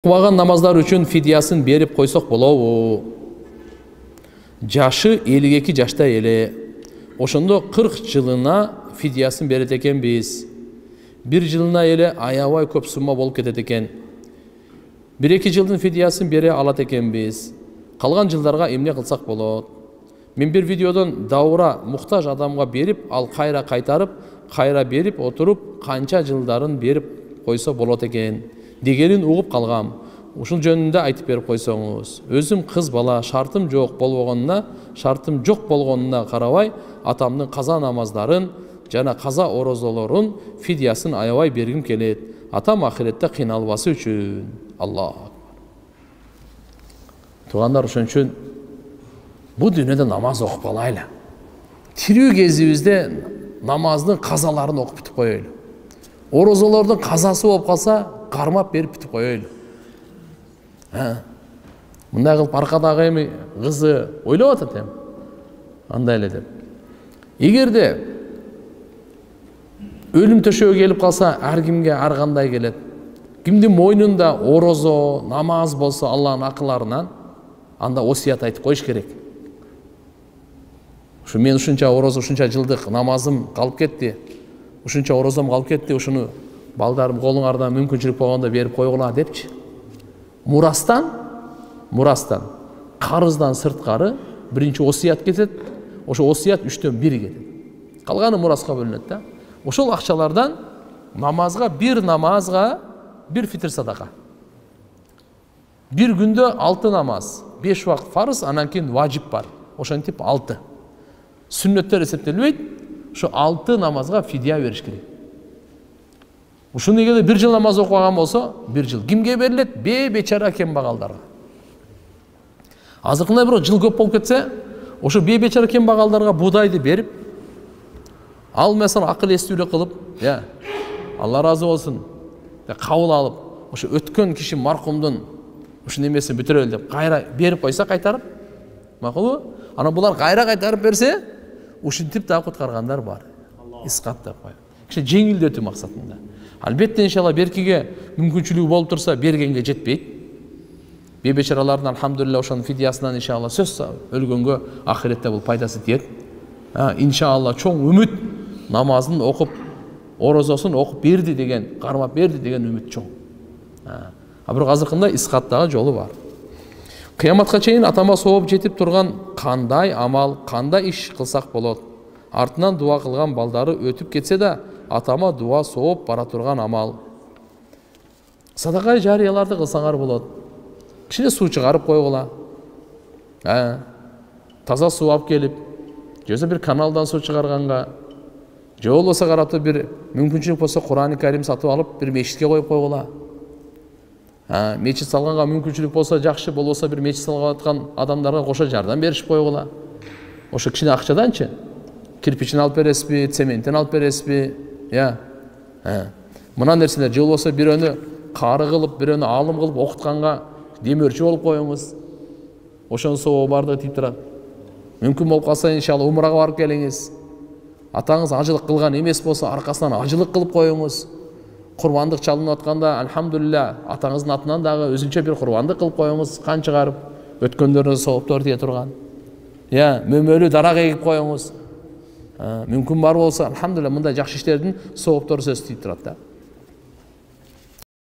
Оқымаған намаздар үшін фидиясын беріп қойсақ болобу? Жашы 52 жашта эле. Ошондо 40 жылына фидиясын берет экенбиз. 1 жылына эле аябай көп сумма болуп кетет экен. 1-2 жылдын фидиясын бере алат экенбиз. Калган жылдарга эмне кылсак болот? Мен бир видеодон даура муктаж адамга берип, ал кайра кайтарып, кайра берип отуруп, канча жылдарын берип койсо болот экен дегенин угуп калгам. Ушул жөнүндө айтып берип койсоңуз. Өзүм кыз бала, шартым жок болгонуна карабай, атамдын каза намаздарын жана каза орозолорун фидиясын аябай бергим келет. Атам ахиретте кыйналбасы үчүн. Аллах. Тугандар, ошон үчүн бул дүйнөдө намаз окуп алайлы. Тирүү кезибизде намаздын казаларын окуп бүтүп коелу. Орозолордун казасы болуп калса, кармап берип бүтүп коелу. Мындай кылып аркадагы эми кызы ойлоп атат эми. Андай эле деп. Эгерде өлүм төшөгө келип калса, ар кимге ар кандай келет. Кимдин мойнунда орозо, намаз болсо Аллахтын акыларынан, анда осият айтып коюш керек. Ушу мен ушунча орозо, ушунча жылдык намазым калып кетти. Ушунча орозом калып кетти, ушуну балдарым колуңардан мүмкүнчүлүк болгондо берип койгула депчи. Мурастан, карыздан сырткары биринчи осият кетет. Ошо осият 3/1 кетет. Калганы мураска бөлүнөт да. Ошол акчалардан бир намазга бир фитр садака. Бир күндө 6 намаз, 5 убакыт фарыз, анан кийин важип бар. Ошентип 6. Сүннөттөр эсептелбейт. Ошо 6 намазга фидия бериш керек. Ушуну эгерде 1 жыл намаз окуган болсо, 1 жыл. Кимге берилет? Бечара кембагалдарга. Азыркында бирок жыл көп болуп кетсе, ошо бечара кембагалдарга буудайды берип, ал mesela акыл эстүүлүк кылып, Алла разы болсун деп кабыл алып, ошо өткөн киши маркумдун ушун эмесин бүтүрөлү деп кайра берип койса кайтарып, макулбу? Анан булар кайра кайтарып берсе, ушинтип да куткаргандар бар. Исқат деп коюп. Киши жеңилдетүү максатында. Албетте иншалла беркиге мүмкүнчүлүгү болуп турса, бергенге жетпейт. Бечаралардын алхамдулилла ошонун фидиясынан иншалла сөз өлгөнгө ахиретте бул пайдасы тиет. Иншалла чоң үмүт намазын окуп, орозосун окуп берди деген, кармап берди деген үмүт чоң. Бирок азыркында исқаттагы жолу бар. Кыяматка чейин атама сооп жетип турган кандай амал, кандай иш кылсак болот? Артынан дуа кылган балдары өтүп кетсе да, атама дуа сооп бара турган амал. Садака жарияларды кылсаңар болот. Кичине суу чыгарып койгула. Таза суу алып келип, же бир каналдан суу чыгарганга, же болбосо каратып бир мүмкүнчүлүк болсо Кур'ан-ы Карим сатып алып, бир мечитке коюп койгула. Мечит салганга мүмкүнчүлүк болсо жакшы, болбосо бир мечит салгап аткан адамдарга кошо жардам беришип койгула. Ошо кичине акчаданчы кирпичин алып бересизби, цементин алып бересизби? Мына нерселер же болбосо бирөөнү кары кылып, бирөөнү алым кылып окутканга демөөрчү болуп коюңуз. Ошонун сообу бардыгы тип турат. Мүмкүн болуп калса иншалла умрага барып келиңиз. Атаңыз ажылык кылган эмес болсо, аркасынан ажылык кылып коюңуз. Курбандык чалынып атканда, алхамдулилла, атаңыздын атынан дагы өзүнчө бир курбандык кылып коюңуз, кан чыгарып, өткөндөрүнө сооптор тие турган. Мөмөлүү дарак эгип коюңуз. Мүмкүн бар болсо, алхамдулилла, мындай жакшы иштердин сооптору сөз тийип турат да.